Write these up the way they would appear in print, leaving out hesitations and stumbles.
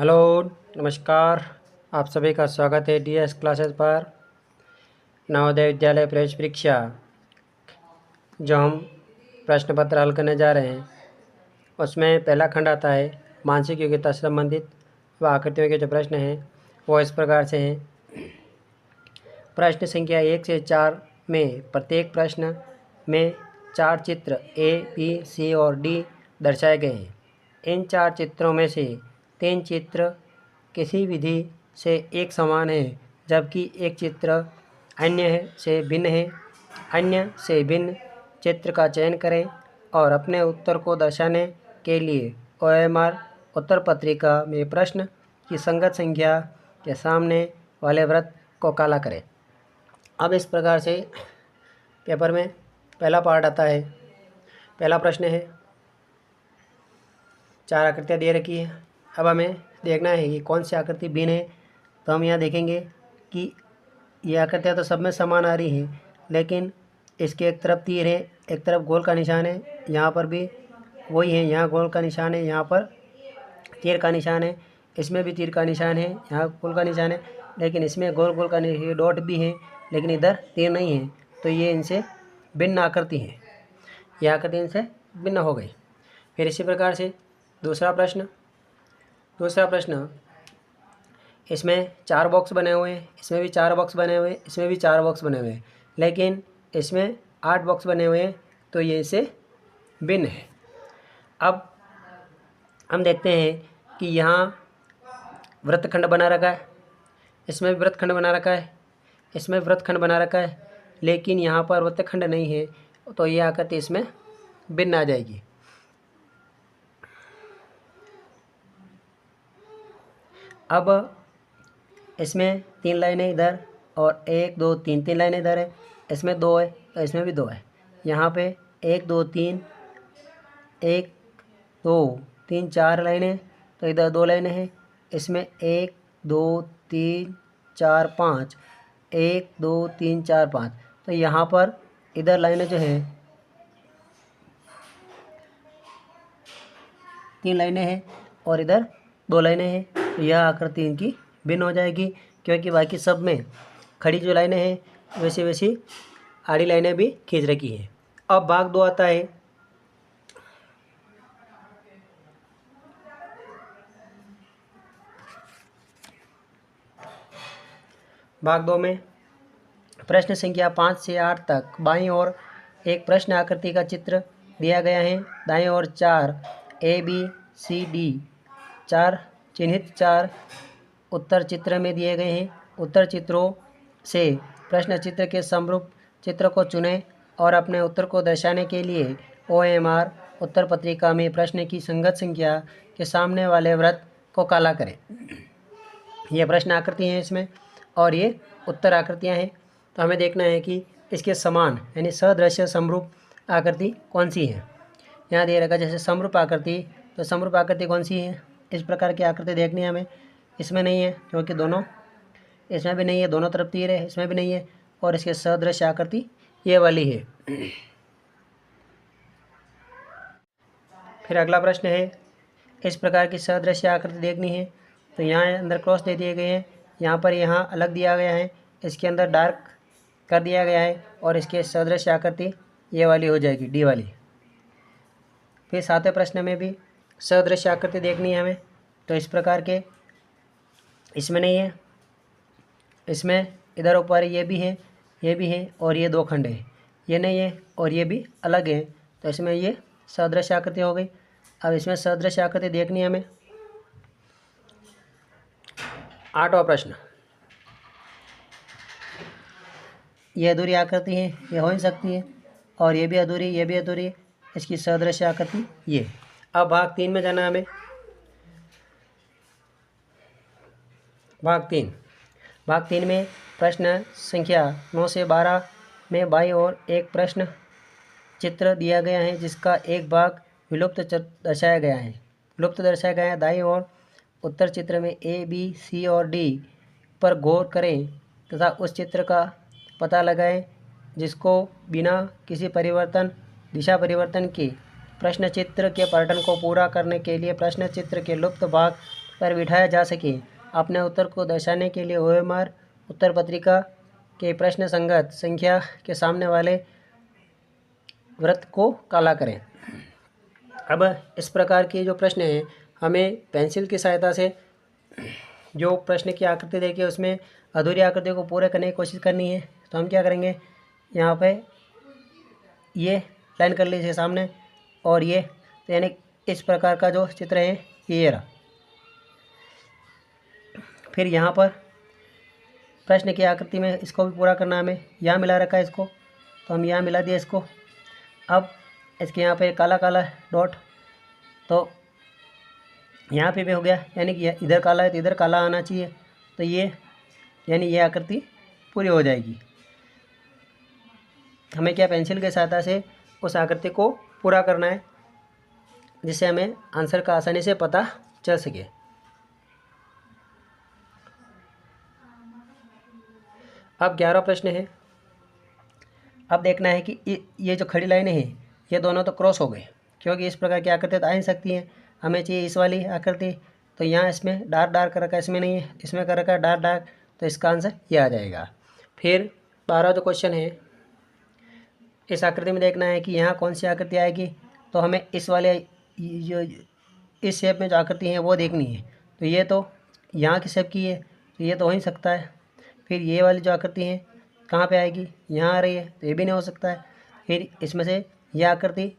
Hello, नमस्कार। आप सभी का स्वागत है डीएस क्लासेस पर। नवोदय विद्यालय प्रवेश परीक्षा जो हम प्रश्न पत्र हल करने जा रहे हैं उसमें पहला खंड आता है मानसिक योग्यता से संबंधित व आकृतियों के जो प्रश्न हैं वो इस प्रकार से हैं। प्रश्न संख्या 1 से 4 में प्रत्येक प्रश्न में 4 चित्र ए, बी, सी और डी दर्शाए गए हैं। इन 4 चित्रों में से 3 चित्र किसी विधि से एक समान है जबकि एक चित्र अन्य से भिन्न है। अन्य से भिन्न चित्र का चयन करें और अपने उत्तर को दर्शाने के लिए ओएमआर उत्तर पत्रिका में प्रश्न की संगत संख्या के सामने वाले वृत्त को काला करें। अब इस प्रकार से पेपर में पहला पार्ट आता है। पहला प्रश्न है, 4 आकृतियाँ दे रखी है। अब हमें देखना है कि कौन सी आकृति भिन्न है। तो हम यहाँ देखेंगे कि ये आकृतियाँ तो सब में समान आ रही हैं, लेकिन इसके एक तरफ तीर है, एक तरफ गोल का निशान है। यहाँ पर भी वही है, यहाँ गोल का निशान है, यहाँ पर तीर का निशान है। इसमें भी तीर का निशान है, यहाँ गोल का निशान है, लेकिन इसमें गोल गोल का डॉट भी है, लेकिन इधर तीर नहीं है। तो ये इनसे भिन्न आकृति है, ये आकृति इनसे भिन्न हो गई। फिर इसी प्रकार से दूसरा प्रश्न इसमें 4 बॉक्स बने हुए हैं, इसमें भी 4 बॉक्स बने हुए हैं, इसमें भी 4 बॉक्स बने हुए हैं, लेकिन इसमें 8 बॉक्स बने हुए हैं। तो ये इसे भिन्न है। अब हम देखते हैं कि यहाँ वृत्तखंड बना रखा है, इसमें भी वृत्तखंड बना रखा है, इसमें वृत्तखंड बना रखा है, लेकिन यहाँ पर वृत्तखंड नहीं है। तो ये आकृति इसमें भिन्न आ जाएगी। अब इसमें 3 लाइनें इधर और 1 2 3 लाइनें इधर है। इसमें 2 है तो इसमें भी 2 है। यहाँ पे 1 2 3 1 2 3 4 लाइनें, तो इधर 2 लाइनें हैं। इसमें 1 2 3 4 5 1 2 3 4 5। तो यहाँ पर इधर लाइनें जो हैं 3 लाइनें हैं और इधर 2 लाइनें हैं। तो यह आकृति इनकी भिन्न हो जाएगी, क्योंकि बाकी सब में खड़ी जो लाइनें हैं वैसी वैसी आड़ी लाइनें भी खींच रखी हैं। अब भाग 2 आता है। भाग 2 में प्रश्न संख्या 5 से 8 तक बाईं ओर एक प्रश्न आकृति का चित्र दिया गया है। दाईं ओर 4 ए बी सी डी 4 चिन्हित 4 उत्तर चित्र में दिए गए हैं। उत्तर चित्रों से प्रश्न चित्र के समरूप चित्र को चुनें और अपने उत्तर को दर्शाने के लिए ओएमआर उत्तर पत्रिका में प्रश्न की संगत संख्या के सामने वाले वृत्त को काला करें। ये प्रश्न आकृति हैं इसमें और ये उत्तर आकृतियां हैं। तो हमें देखना है कि इसके समान यानी सदृश्य समरूप आकृति कौन सी है। यहाँ दे रखा जैसे समरूप आकृति, तो समरूप आकृति कौन सी है, इस प्रकार की आकृति देखनी है हमें। इसमें नहीं है क्योंकि दोनों, इसमें भी नहीं है, दोनों तरफ तीर है, इसमें भी नहीं है। और इसके सदृश्य आकृति ये वाली है। फिर अगला प्रश्न है, इस प्रकार की सदृश्य आकृति देखनी है। तो यहाँ अंदर क्रॉस दे दिए गए हैं, यहाँ पर यहाँ अलग दिया गया है, इसके अंदर डार्क कर दिया गया है और इसके सदृश्य आकृति ये वाली हो जाएगी, डी वाली। फिर 7वें प्रश्न में भी सदृश्य आकृति देखनी है हमें। तो इस प्रकार के इसमें नहीं है, इसमें इधर ऊपर ये भी है, ये भी है और ये 2 खंड है, ये नहीं है और ये भी अलग है। तो इसमें ये सदृश्य आकृति हो गई। अब इसमें सदृश्य आकृति देखनी है हमें। 8वां प्रश्न, ये अधूरी आकृति है, ये हो नहीं सकती है, और ये भी अधूरी, ये भी अधूरी, इसकी सदृश्य आकृति ये। अब भाग 3 में जाना हमें। भाग 3 में प्रश्न संख्या 9 से 12 में बाईं ओर एक प्रश्न चित्र दिया गया है जिसका एक भाग विलुप्त दर्शाया गया है। दाईं ओर उत्तर चित्र में ए बी सी और डी पर गौर करें तथा उस चित्र का पता लगाएं जिसको बिना किसी दिशा परिवर्तन के प्रश्न चित्र के पैटर्न को पूरा करने के लिए प्रश्न चित्र के लुप्त भाग पर बिठाया जा सके। अपने उत्तर को दर्शाने के लिए OMR उत्तर पत्रिका के प्रश्न संगत संख्या के सामने वाले वृत्त को काला करें। अब इस प्रकार के जो प्रश्न हैं, हमें पेंसिल की सहायता से जो प्रश्न की आकृति देखिए उसमें अधूरी आकृतियों को पूरा करने की कोशिश करनी है। तो हम क्या करेंगे, यहाँ पे ये लाइन कर लीजिए सामने, और ये तो यानी इस प्रकार का जो चित्र है ये रहा। फिर यहाँ पर प्रश्न की आकृति में इसको भी पूरा करना है हमें। यहाँ मिला रखा है इसको, तो हम यहाँ मिला दिया इसको। अब इसके यहाँ पे काला काला डॉट, तो यहाँ पे भी हो गया, यानी कि इधर काला है तो इधर काला आना चाहिए। तो ये यानी ये आकृति पूरी हो जाएगी। हमें क्या पेंसिल के सहायता से उस आकृति को पूरा करना है, जिससे हमें आंसर का आसानी से पता चल सके। अब 11वां प्रश्न है। अब देखना है कि ये जो खड़ी लाइनें हैं ये दोनों तो क्रॉस हो गए, क्योंकि इस प्रकार की आकृति तो आ नहीं सकती हैं। हमें चाहिए इस वाली आकृति, तो यहाँ इसमें डार्क डार्क कर रखा है, इसमें नहीं है, इसमें कर रखा है डार्क डार्क, तो इसका आंसर ये आ जाएगा। फिर 12वां जो क्वेश्चन है, इस आकृति में देखना है कि यहाँ कौन सी आकृति आएगी। तो हमें इस वाले जो इस शेप में जो आकृति है वो देखनी है। तो ये तो यहाँ की शेप की है, तो ये तो हो ही सकता है। फिर ये वाली जो आकृति है कहाँ पे आएगी, यहाँ आ रही है, तो ये भी नहीं हो सकता है। फिर इसमें से यह आकृति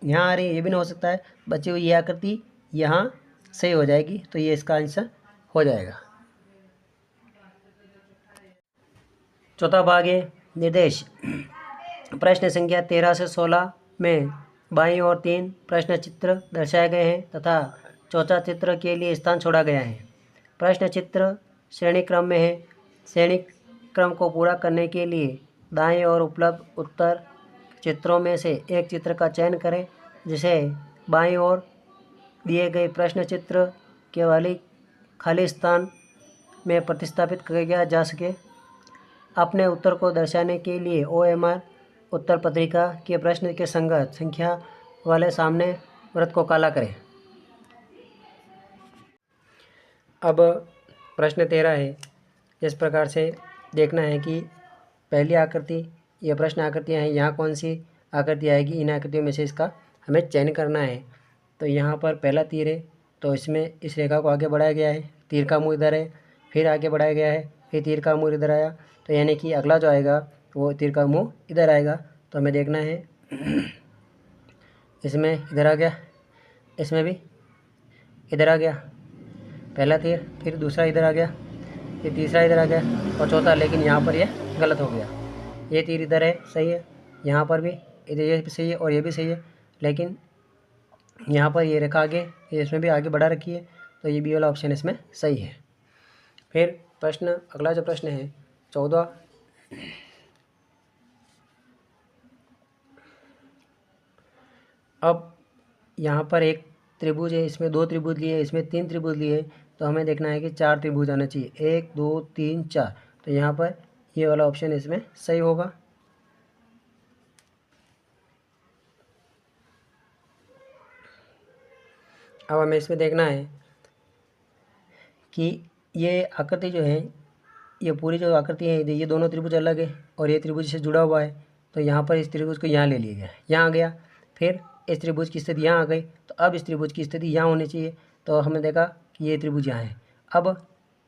यहाँ आ रही है, ये भी नहीं हो सकता है। बची हुई ये आकृति यहाँ सही हो जाएगी, तो ये इसका आंसर हो जाएगा। चौथा भाग है निर्देश। प्रश्न संख्या 13 से 16 में बाईं ओर 3 प्रश्न चित्र दर्शाए गए हैं तथा चौथा चित्र के लिए स्थान छोड़ा गया है। प्रश्न चित्र श्रेणी क्रम में है। श्रेणी क्रम को पूरा करने के लिए दाएं ओर उपलब्ध उत्तर चित्रों में से एक चित्र का चयन करें, जिसे बाईं ओर दिए गए प्रश्न चित्र के वाली खाली स्थान में प्रतिस्थापित किया जा सके। अपने उत्तर को दर्शाने के लिए OMR उत्तर पत्रिका के प्रश्न के संगत संख्या वाले सामने वृत्त को काला करें। अब प्रश्न 13 है। इस प्रकार से देखना है कि पहली आकृति, ये प्रश्न आकृतियाँ हैं, यहाँ कौन सी आकृति आएगी, इन आकृतियों में से इसका हमें चयन करना है। तो यहाँ पर पहला तीर है, तो इसमें इस रेखा को आगे बढ़ाया गया है, तीर का मुँह इधर है, फिर आगे बढ़ाया गया है, फिर तीर का मुँह इधर आया, तो यानी कि अगला जो आएगा वो तीर का मुँह इधर आएगा। तो हमें देखना है इसमें इधर आ गया, इसमें भी इधर आ गया पहला तीर, फिर दूसरा इधर आ गया, फिर तीसरा इधर आ गया और चौथा, लेकिन यहाँ पर ये गलत हो गया। ये तीर इधर है, सही है, यहाँ पर भी इधर ये भी सही है और ये भी सही है, लेकिन यहाँ पर ये रेखा आगे, इसमें भी आगे बढ़ा रखी है, तो ये बी वाला ऑप्शन इसमें सही है। फिर प्रश्न, अगला जो प्रश्न है 14। अब यहाँ पर एक त्रिभुज है, इसमें 2 त्रिभुज लिए, इसमें 3 त्रिभुज लिए, तो हमें देखना है कि 4 त्रिभुज आना चाहिए, 1 2 3 4। तो यहाँ पर ये वाला ऑप्शन इसमें सही होगा। अब हमें इसमें देखना है कि ये आकृति जो है, ये पूरी जो आकृति है, ये दोनों त्रिभुज अलग है और ये त्रिभुज से जुड़ा हुआ है। तो यहाँ पर इस त्रिभुज को यहाँ ले लिया गया, यहाँ आ गया, फिर इस त्रिभुज की स्थिति यहाँ आ गई, तो अब इस त्रिभुज की स्थिति यहाँ होनी चाहिए। तो हमने देखा कि ये त्रिभुज यहाँ है। अब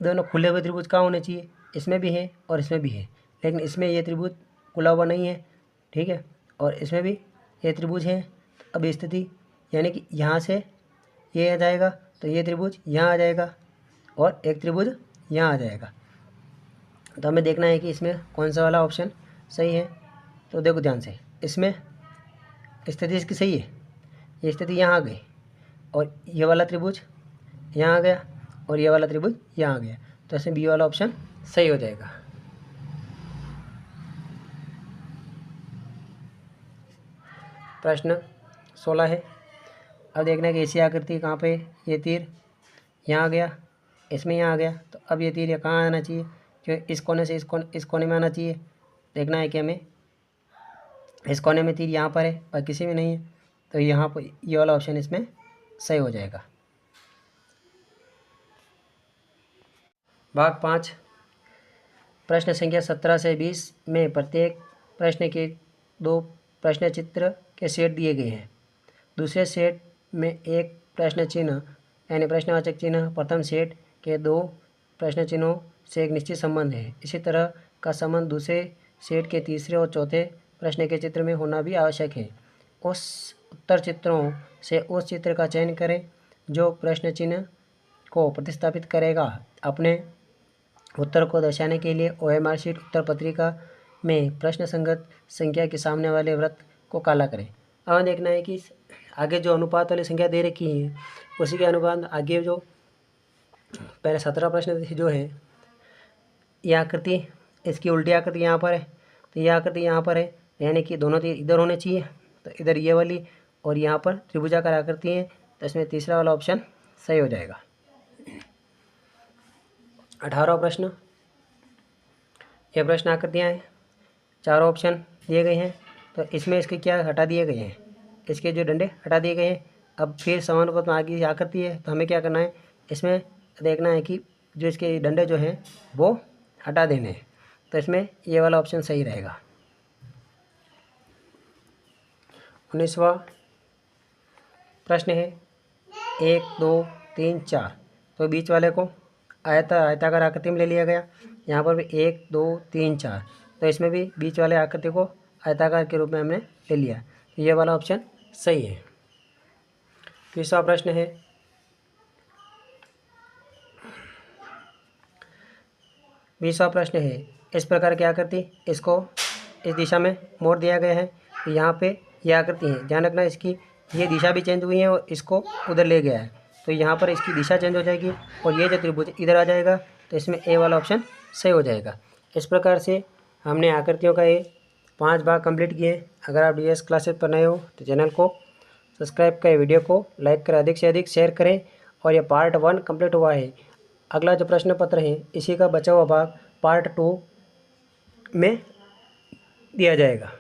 दोनों खुले हुए त्रिभुज कहाँ होने चाहिए, इसमें भी है और इसमें भी है, लेकिन इसमें ये त्रिभुज खुला हुआ नहीं है, ठीक है, और इसमें भी ये त्रिभुज है। अब स्थिति यानी कि यहाँ से ये आ जाएगा, तो ये त्रिभुज यहाँ आ जाएगा और एक त्रिभुज यहाँ आ जाएगा। तो हमें देखना है कि इसमें कौन सा वाला ऑप्शन सही है। तो देखो ध्यान से, इसमें स्थिति इसकी सही है, ये स्थिति यहाँ आ गई और ये वाला त्रिभुज यहाँ आ गया और ये वाला त्रिभुज यहाँ आ गया, तो इसमें बी वाला ऑप्शन सही हो जाएगा। प्रश्न 16 है। अब देखना है कि ऐसी आकृति कहाँ पे, ये तीर यहाँ आ गया, इसमें यहाँ आ गया, तो अब ये तीर कहाँ आना चाहिए, क्योंकि इस कोने से इस कोने में आना चाहिए। देखना है कि हमें इस कोने में तीर यहाँ पर है और किसी में नहीं है, तो यहाँ पर ये वाला ऑप्शन इसमें सही हो जाएगा। भाग 5 प्रश्न संख्या 17 से 20 में प्रत्येक प्रश्न के 2 प्रश्न चित्र के सेट दिए गए हैं। दूसरे सेट में एक प्रश्न चिन्ह यानी प्रश्नवाचक चिन्ह प्रथम सेट के 2 प्रश्न चिन्हों से एक निश्चित संबंध है। इसी तरह का संबंध दूसरे सेट के तीसरे और चौथे प्रश्न के चित्र में होना भी आवश्यक है। उस उत्तर चित्रों से उस चित्र का चयन करें जो प्रश्न चिन्ह को प्रतिस्थापित करेगा। अपने उत्तर को दर्शाने के लिए OMR शीट उत्तर पत्रिका में प्रश्न संगत संख्या के सामने वाले वृत्त को काला करें। अब देखना है कि आगे जो अनुपात वाली संख्या दे रखी है उसी के अनुपात आगे जो पहले 17 प्रश्न जो है, यह आकृति इसकी उल्टी आकृति यहाँ पर है, तो यह आकृति यहाँ पर है, यानी कि दोनों तीर इधर होने चाहिए, तो इधर ये वाली और यहाँ पर त्रिभुजाकार आकृति है, तो इसमें तीसरा वाला ऑप्शन सही हो जाएगा। 18वां प्रश्न, यह प्रश्न आकृतियाँ हैं, चारों ऑप्शन दिए गए हैं, तो इसमें इसके क्या हटा दिए गए हैं, इसके जो डंडे हटा दिए गए हैं। अब फिर समानुपात में आगे आकृति है, तो हमें क्या करना है, इसमें देखना है कि जो इसके डंडे जो हैं वो हटा देने हैं, तो इसमें ये वाला ऑप्शन सही रहेगा। 19वां प्रश्न है 1 2 3 4, तो बीच वाले को आयताकार आकृति में ले लिया गया। यहाँ पर भी 1 2 3 4, तो इसमें भी बीच वाले आकृति को आयताकार के रूप में हमने ले लिया, तो ये वाला ऑप्शन सही है। 20वां प्रश्न है 20वां प्रश्न है इस प्रकार की आकृति, इसको इस दिशा में मोड़ दिया गया है, तो यहाँ पे यह आकृति है, ध्यान रखना इसकी ये दिशा भी चेंज हुई है और इसको उधर ले गया है, तो यहाँ पर इसकी दिशा चेंज हो जाएगी और ये जो त्रिभुज इधर आ जाएगा, तो इसमें ए वाला ऑप्शन सही हो जाएगा। इस प्रकार से हमने आकृतियों का ये 5 भाग कंप्लीट किए। अगर आप DS क्लासेस पर नए हो तो चैनल को सब्सक्राइब करें, वीडियो को लाइक करें, अधिक से अधिक शेयर करें। और ये पार्ट 1 कंप्लीट हुआ है। अगला जो प्रश्न पत्र है इसी का बचा हुआ भाग पार्ट 2 में दिया जाएगा।